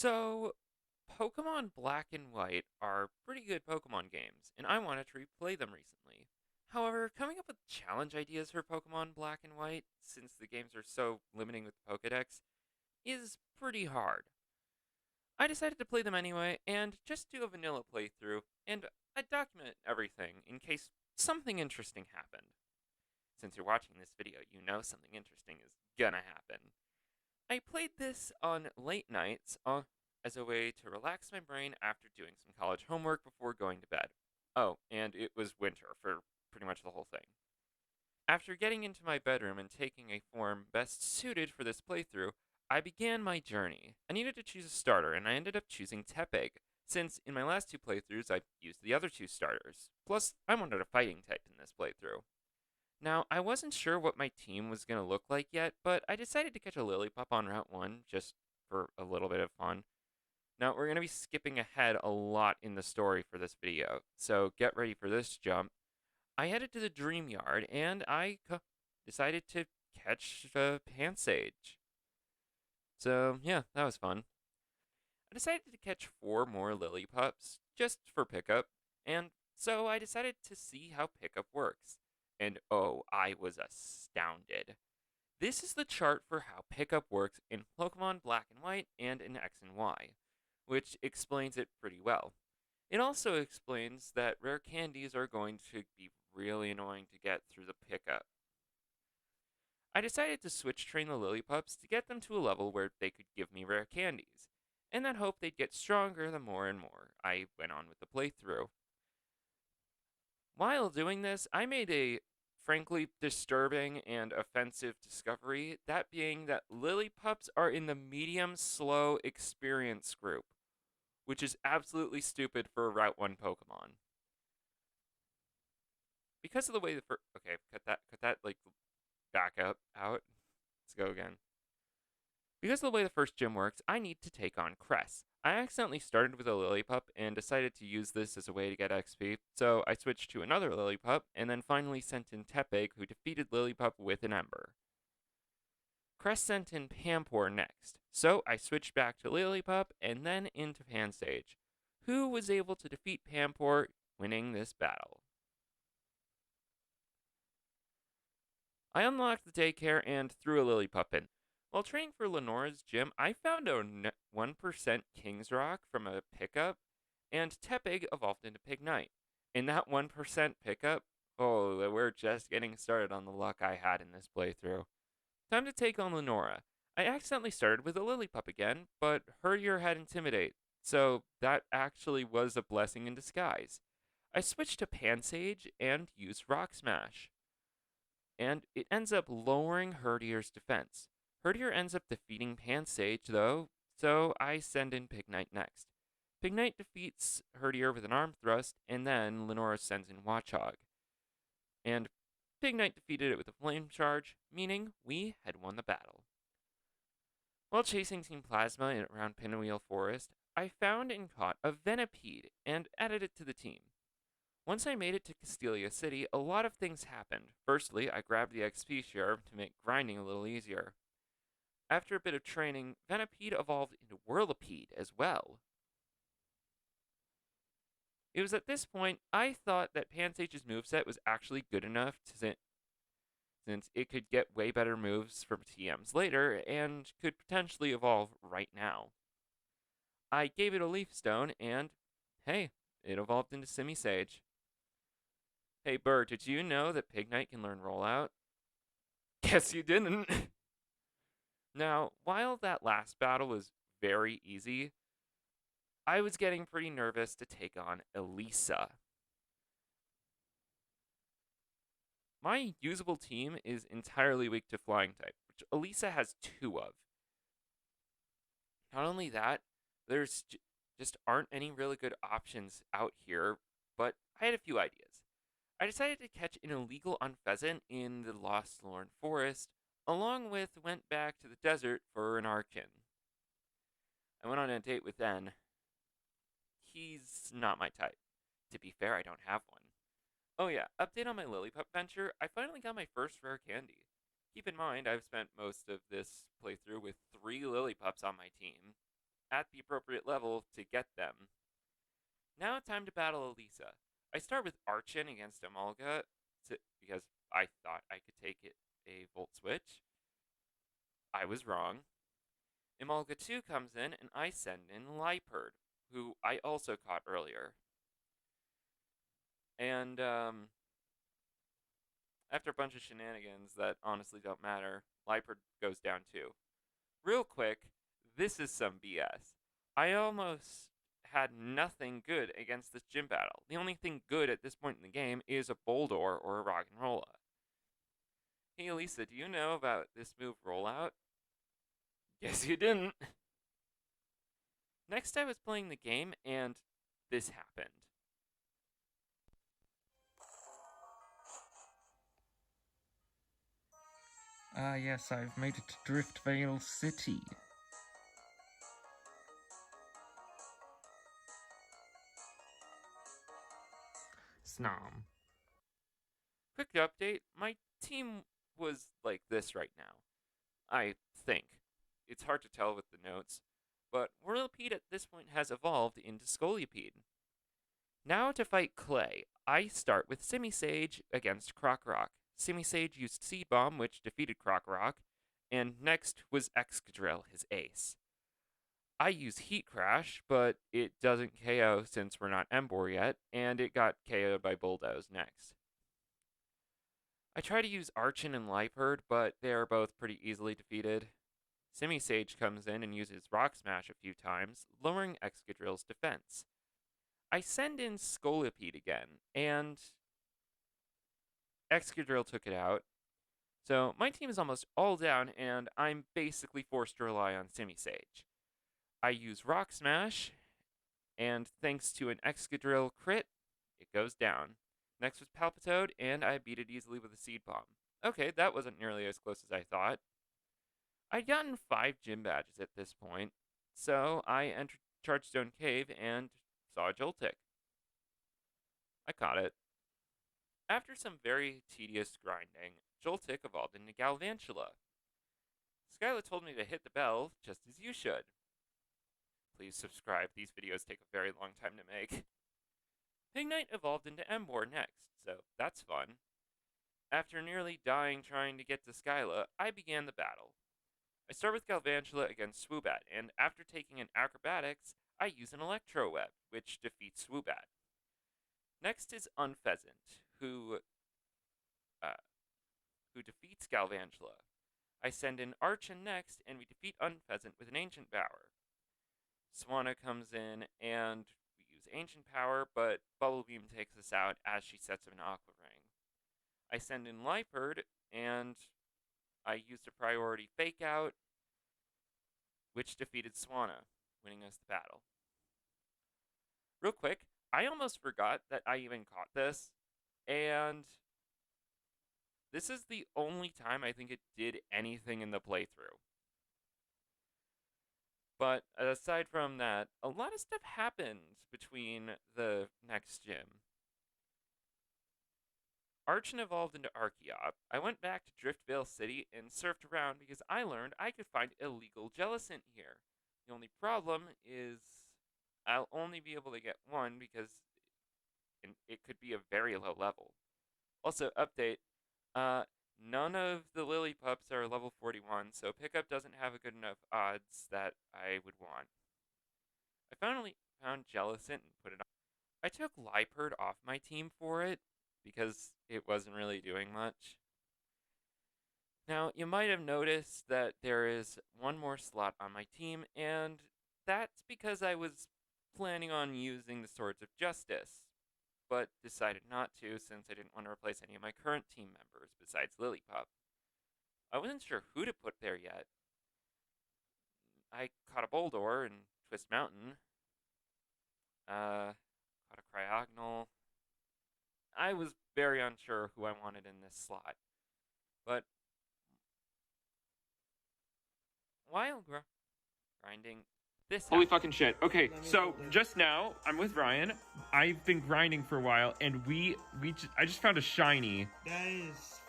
So, Pokemon Black and White are pretty good Pokemon games, and I wanted to replay them recently. However, coming up with challenge ideas for Pokemon Black and White, since the games are so limiting with the Pokedex, is pretty hard. I decided to play them anyway, and just do a vanilla playthrough, and I document everything in case something interesting happened. Since you're watching this video, you know something interesting is gonna happen. I played this on late nights as a way to relax my brain after doing some college homework before going to bed. Oh, and it was winter for pretty much the whole thing. After getting into my bedroom and taking a form best suited for this playthrough, I began my journey. I needed to choose a starter, and I ended up choosing Tepig, since in my last two playthroughs I used the other two starters. Plus, I wanted a fighting type in this playthrough. Now, I wasn't sure what my team was going to look like yet, but I decided to catch a Lillipup on Route 1 just for a little bit of fun. Now, we're going to be skipping ahead a lot in the story for this video, so get ready for this jump. I headed to the Dream Yard, and decided to catch the Pansage. So, yeah, that was fun. I decided to catch 4 more Lillipups, just for pickup, and so I decided to see how pickup works. And oh, I was astounded. This is the chart for how pickup works in Pokemon Black and White and in X and Y, which explains it pretty well. It also explains that rare candies are going to be really annoying to get through the pickup. I decided to switch train the Lillipups to get them to a level where they could give me rare candies, and then hope they'd get stronger the more and more I went on with the playthrough. While doing this, I made a frankly disturbing and offensive discovery, that being that Lillipups are in the medium slow experience group, which is absolutely stupid for a Route 1 Pokemon. Because of the way the first. Okay, cut that, like, back up, out. Let's go again. Because of the way the first gym works, I need to take on Cress. I accidentally started with a Lillipup and decided to use this as a way to get XP, so I switched to another Lillipup and then finally sent in Tepig, who defeated Lillipup with an Ember. Cress sent in Pampor next, so I switched back to Lillipup and then into Pansage, who was able to defeat Pampor, winning this battle. I unlocked the daycare and threw a Lillipup in. While training for Lenora's gym, I found a 1% King's Rock from a pickup, and Tepig evolved into Pignite. In that 1% pickup, oh, we're just getting started on the luck I had in this playthrough. Time to take on Lenora. I accidentally started with a Lillipup again, but Herdier had Intimidate, so that actually was a blessing in disguise. I switched to Pansage and used Rock Smash, and it ends up lowering Herdier's defense. Herdier ends up defeating Pansage, though, so I send in Pignite next. Pignite defeats Herdier with an arm thrust, and then Lenora sends in Watchog. And Pignite defeated it with a flame charge, meaning we had won the battle. While chasing Team Plasma around Pinwheel Forest, I found and caught a Venipede and added it to the team. Once I made it to Castelia City, a lot of things happened. Firstly, I grabbed the XP share to make grinding a little easier. After a bit of training, Venipede evolved into Whirlipede as well. It was at this point I thought that Pansage's moveset was actually good enough since it could get way better moves from TMs later and could potentially evolve right now. I gave it a Leaf Stone and, hey, it evolved into Simisage. Hey Burr, did you know that Pignite can learn Rollout? Guess you didn't. Now, while that last battle was very easy, I was getting pretty nervous to take on Elisa. My usable team is entirely weak to Flying type, which Elisa has 2 of. Not only that, there's just aren't any really good options out here, but I had a few ideas. I decided to catch an illegal Unpheasant in the Lost Lorn Forest, along with went back to the desert for an Arkin. I went on a date with N. He's not my type. To be fair, I don't have one. Oh yeah, update on my Lillipup venture. I finally got my first rare candy. Keep in mind, I've spent most of this playthrough with 3 Lillipups on my team. at the appropriate level to get them. Now time to battle Elisa. I start with Archon against Emolga because I thought I could take it a Volt Switch. I was wrong. Emolga 2 comes in and I send in Liepard, who I also caught earlier. And after a bunch of shenanigans that honestly don't matter, Liepard goes down too. Real quick, this is some BS. I almost had nothing good against this gym battle. The only thing good at this point in the game is a Boldor or a Roggenrola. Hey Elisa, do you know about this move rollout? Guess you didn't. Next I was playing the game and this happened. Ah, yes, I've made it to Driftvale City. Snom. Quick update, my team was like this right now. I think. It's hard to tell with the notes, but Whirlipede at this point has evolved into Scolipede. Now to fight Clay, I start with Simisage against Krokorok. Simisage used Seed Bomb, which defeated Krokorok, and next was Excadrill, his ace. I use Heat Crash, but it doesn't KO since we're not Emboar yet, and it got KO'd by Bulldoze next. I try to use Archon and Liepard, but they are both pretty easily defeated. Simisage comes in and uses Rock Smash a few times, lowering Excadrill's defense. I send in Scolipede again, and Excadrill took it out. So my team is almost all down, and I'm basically forced to rely on Simisage. I use Rock Smash, and thanks to an Excadrill crit, it goes down. Next was Palpitoad, and I beat it easily with a Seed Bomb. Okay, that wasn't nearly as close as I thought. I'd gotten 5 gym badges at this point, so I entered Chargestone Cave and saw a Joltik. I caught it. After some very tedious grinding, Joltik evolved into Galvantula. Skyla told me to hit the bell, just as you should. Please subscribe, these videos take a very long time to make. Pignite evolved into Emboar next, so that's fun. After nearly dying trying to get to Skyla, I began the battle. I start with Galvantula against Swoobat, and after taking an Acrobatics, I use an Electro Web, which defeats Swoobat. Next is Unpheasant, who defeats Galvantula. I send in Archon next, and we defeat Unpheasant with an Ancient Power. Swanna comes in, and we use Ancient Power, but Bubble Beam takes us out as she sets up an Aqua Ring. I send in Liepard, and I used a priority Fake Out, which defeated Swanna, winning us the battle. Real quick, I almost forgot that I even caught this, and this is the only time I think it did anything in the playthrough. But aside from that, a lot of stuff happened between the next gym. Archon evolved into Archeop. I went back to Driftvale City and surfed around because I learned I could find illegal Jellicent here. The only problem is I'll only be able to get one because it could be a very low level. Also, update, none of the Lillipups are level 41, so pickup doesn't have a good enough odds that I would want. I finally found Jellicent and put it on. I took Liepard off my team for it because it wasn't really doing much. Now, you might have noticed that there is one more slot on my team, and that's because I was planning on using the Swords of Justice, but decided not to since I didn't want to replace any of my current team members besides Lillipup. I wasn't sure who to put there yet. I caught a Boldor in Twist Mountain. Caught a Cryogonal. I was very unsure who I wanted in this slot. But while grinding, this Holy happened. fucking shit. Okay, so just now, I'm with Ryan. I've been grinding for a while, and I just found a shiny. That is...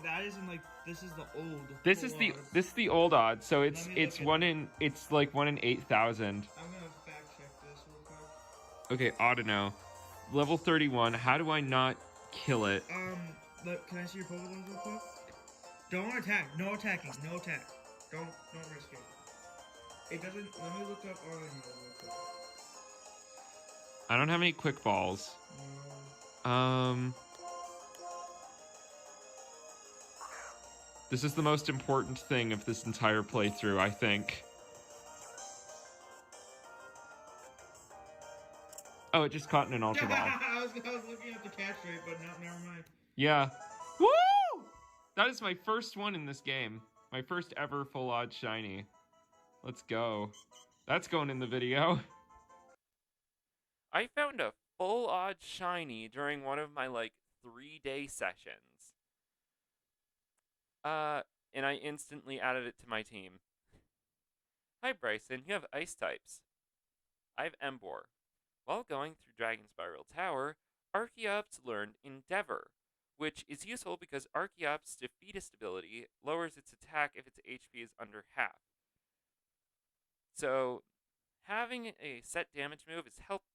that isn't like this is the old This full is the odds. this is the old odds, so Let me it's look at. one in it's like 1 in 8,000. I'm gonna fact check this real quick. Okay, Audino, level 31. How do I not kill it? Look, can I see your Pokeballs real quick? Don't attack. No attacking. No attack. Don't risk it. It doesn't. Let me look up Audino real quick. I don't have any quick balls. No. This is the most important thing of this entire playthrough, I think. Oh, it just caught in an Ultra Ball. I was looking at the catch rate, but no, never mind. Yeah. Woo! That is my first one in this game. My first ever full odd shiny. Let's go. That's going in the video. I found a full odd shiny during one of my like 3-day sessions. And I instantly added it to my team. Hi Bryson, you have ice types. I have Emboar. While going through Dragon Spiral Tower, Archeops learned Endeavor, which is useful because Archeops' defeatist ability lowers its attack if its HP is under half. So, having a set damage move is helpful.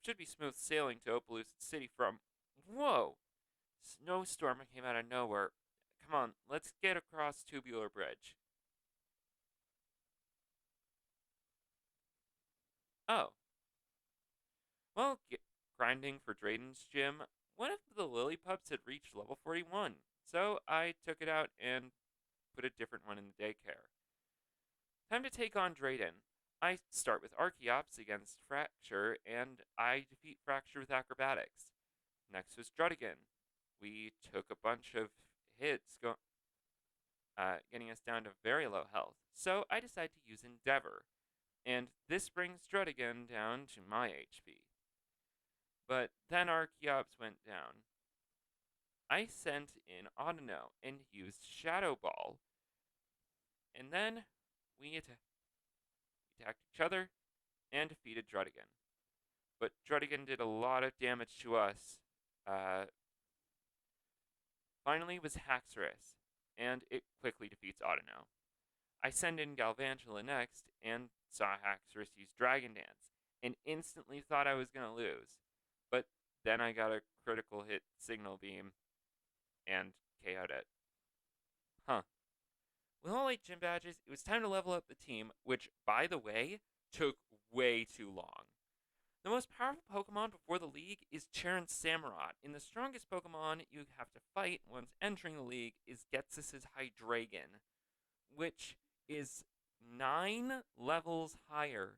Should be smooth sailing to Opelousas City from. Whoa! Snowstorm came out of nowhere. Come on, let's get across Tubular Bridge. Oh. Well, grinding for Drayden's gym, one of the Lillipups had reached level 41, so I took it out and put a different one in the daycare. Time to take on Drayden. I start with Archeops against Fracture, and I defeat Fracture with Acrobatics. Next was Drudigan. We took a bunch of hits, getting us down to very low health, so I decided to use Endeavor, and this brings Drudigan down to my HP. But then Archeops went down. I sent in Audino and used Shadow Ball, and then we attacked each other and defeated Drudigan. But Drudigan did a lot of damage to us. Finally was Haxorus, and it quickly defeats Audino. I send in Galvantula next and saw Haxorus use Dragon Dance, and instantly thought I was going to lose. But then I got a critical hit Signal Beam and KO'd it. Huh. With all 8 gym badges, it was time to level up the team, which, by the way, took way too long. The most powerful Pokemon before the league is Charon Samurott, and the strongest Pokemon you have to fight once entering the league is Ghetsis' Hydreigon, which is 9 levels higher.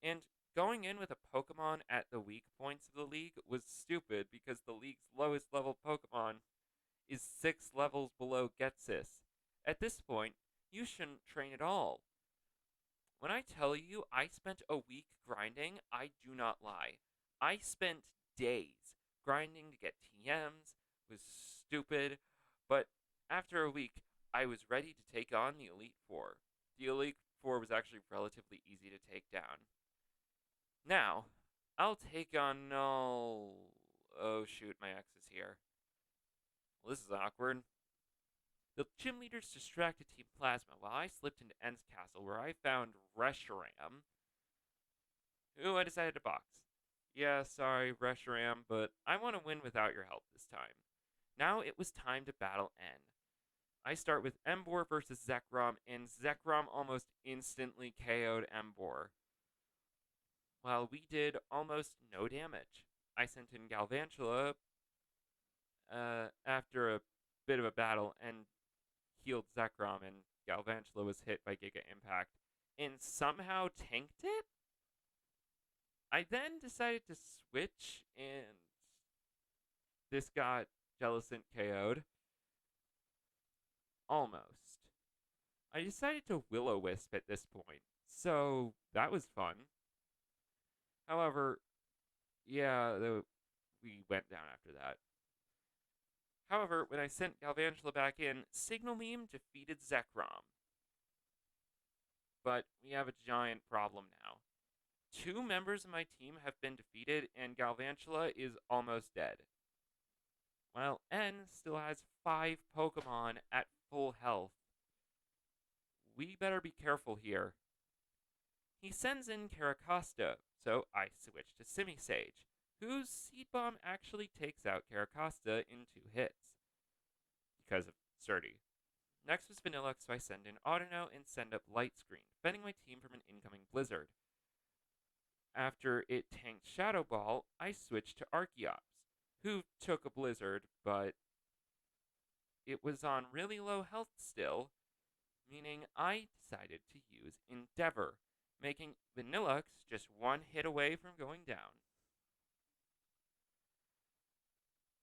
And going in with a Pokemon at the weak points of the league was stupid because the league's lowest level Pokemon is 6 levels below Ghetsis. At this point, you shouldn't train at all. When I tell you I spent a week grinding, I do not lie. I spent days grinding to get TMs, was stupid, but after a week, I was ready to take on the Elite Four. The Elite Four was actually relatively easy to take down. Now, I'll take on all. Oh shoot, my ex is here. Well, this is awkward. The gym leaders distracted Team Plasma while I slipped into End's castle where I found Reshiram, who I decided to box. Yeah, sorry, Reshiram, but I want to win without your help this time. Now it was time to battle End. I start with Emboar versus Zekrom, and Zekrom almost instantly KO'd Emboar, while we did almost no damage. I sent in Galvantula after a bit of a battle and healed Zekrom, and Galvantula was hit by Giga Impact and somehow tanked it? I then decided to switch, and this got Jellicent KO'd. Almost. I decided to Will-O-Wisp at this point, so that was fun. However, yeah, we went down after that. However, when I sent Galvantula back in, Signal Beam defeated Zekrom. But we have a giant problem now. 2 members of my team have been defeated, and Galvantula is almost dead. while N still has 5 Pokemon at full health. We better be careful here. He sends in Caracosta, so I switch to Simisage, whose Seed Bomb actually takes out Caracosta in 2 hits, because of Sturdy. Next was Vanilla, so I send in Autono and send up Light Screen, defending my team from an incoming Blizzard. After it tanked Shadow Ball, I switched to Archeops, who took a Blizzard, but it was on really low health still, meaning I decided to use Endeavor, making Vanillux just 1 hit away from going down.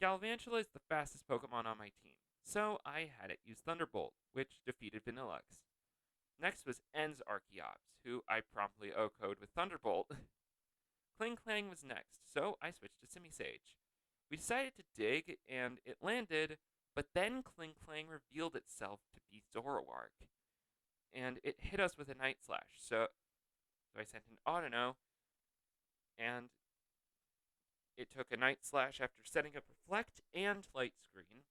Galvantula is the fastest Pokemon on my team, so I had it use Thunderbolt, which defeated Vanillux. Next was N's Archeops, who I promptly OHKO'd with Thunderbolt. Kling Clang was next, so I switched to Simisage. We decided to dig, and it landed, but then Kling Clang revealed itself to be Zoroark, and it hit us with a Night Slash, so I sent an Autono, and it took a Night Slash after setting up Reflect and Light Screen,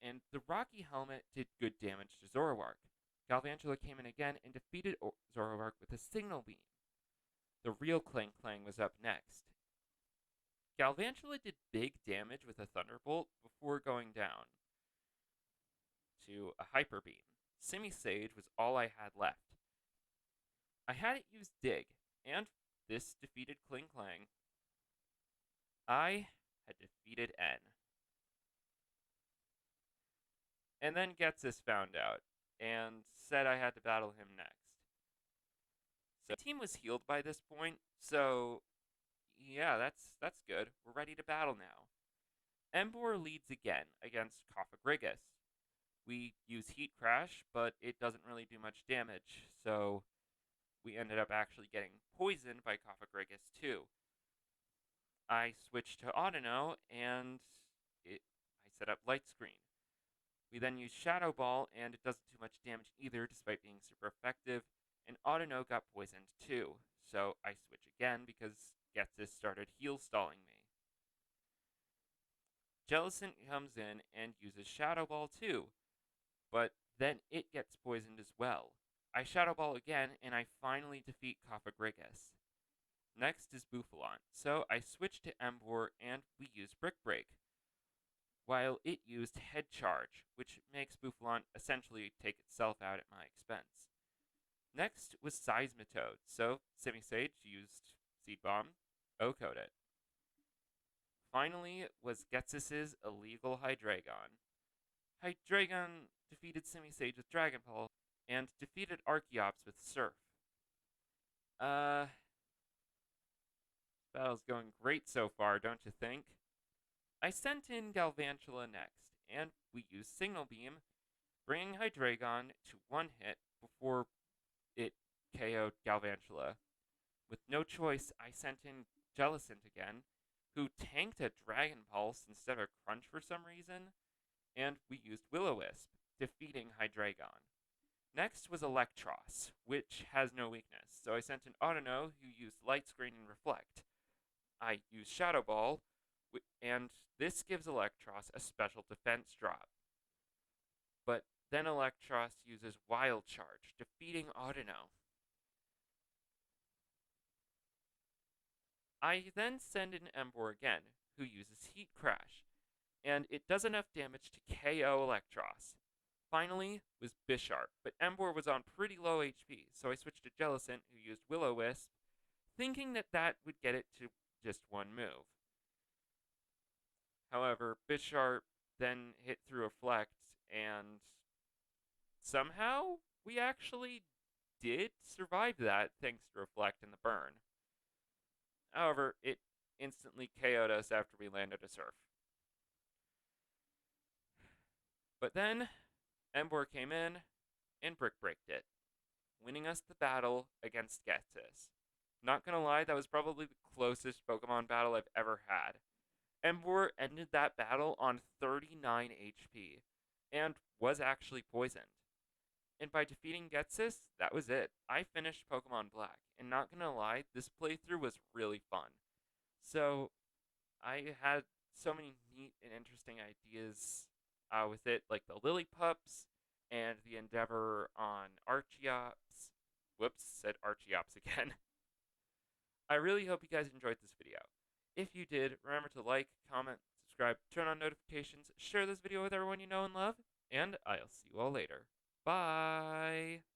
and the Rocky Helmet did good damage to Zoroark. Galvantula came in again and defeated Zoroark with a Signal Beam. The real Kling Clang was up next. Galvantula did big damage with a Thunderbolt before going down to a Hyper Beam. Simisage was all I had left. I had it use Dig, and this defeated Kling Clang. I had defeated N. And then Getsis found out and said I had to battle him next. So the team was healed by this point, so yeah, that's good. We're ready to battle now. Emboar leads again against Cofagrigus. We use Heat Crash, but it doesn't really do much damage, so we ended up actually getting poisoned by Cofagrigus too. I switched to Autono, and I set up Light Screen. We then use Shadow Ball, and it doesn't do much damage either, despite being super effective, and Autono got poisoned too, so I switch again because Getsis started heal stalling me. Jellicent comes in and uses Shadow Ball too, but then it gets poisoned as well. I Shadow Ball again, and I finally defeat Cofagrigus. Next is Bouffalant, so I switch to Emboar and we use Brick Break, while it used Head Charge, which makes Bouffalant essentially take itself out at my expense. Next was Seismitoad, so Simisage used Seed Bomb, OHKO'd it. Finally was Getsis's illegal Hydreigon. Hydreigon defeated Simisage with Dragon Ball and defeated Archeops with Surf. Battle's going great so far, don't you think? I sent in Galvantula next, and we used Signal Beam, bringing Hydreigon to 1 hit before it KO'd Galvantula. With no choice, I sent in Jellicent again, who tanked a Dragon Pulse instead of a Crunch for some reason, and we used Will-O-Wisp, defeating Hydreigon. Next was Electros, which has no weakness, so I sent in Autono, who used Light Screen and Reflect. I used Shadow Ball, and this gives Electros a special defense drop. But then Electros uses Wild Charge, defeating Autono. I then send in Emboar again, who uses Heat Crash, and it does enough damage to KO Electros. Finally was Bisharp, but Emboar was on pretty low HP, so I switched to Jellicent, who used Will-O-Wisp, thinking that would get it to just 1 move. However, Bisharp then hit through Reflect, and somehow we actually did survive that thanks to Reflect and the burn. However, it instantly KO'd us after we landed a Surf. But then, Emboar came in and Brick Breaked it, winning us the battle against Getsis. Not gonna lie, that was probably the closest Pokemon battle I've ever had. Emboar ended that battle on 39 HP, and was actually poisoned. And by defeating Getsis, that was it. I finished Pokemon Black, and not gonna lie, this playthrough was really fun. So, I had so many neat and interesting ideas with it, like the lily pups and the endeavor on Archeops. Whoops, said Archeops again. I really hope you guys enjoyed this video. If you did, remember to like, comment, subscribe, turn on notifications, share this video with everyone you know and love, and I'll see you all later. Bye!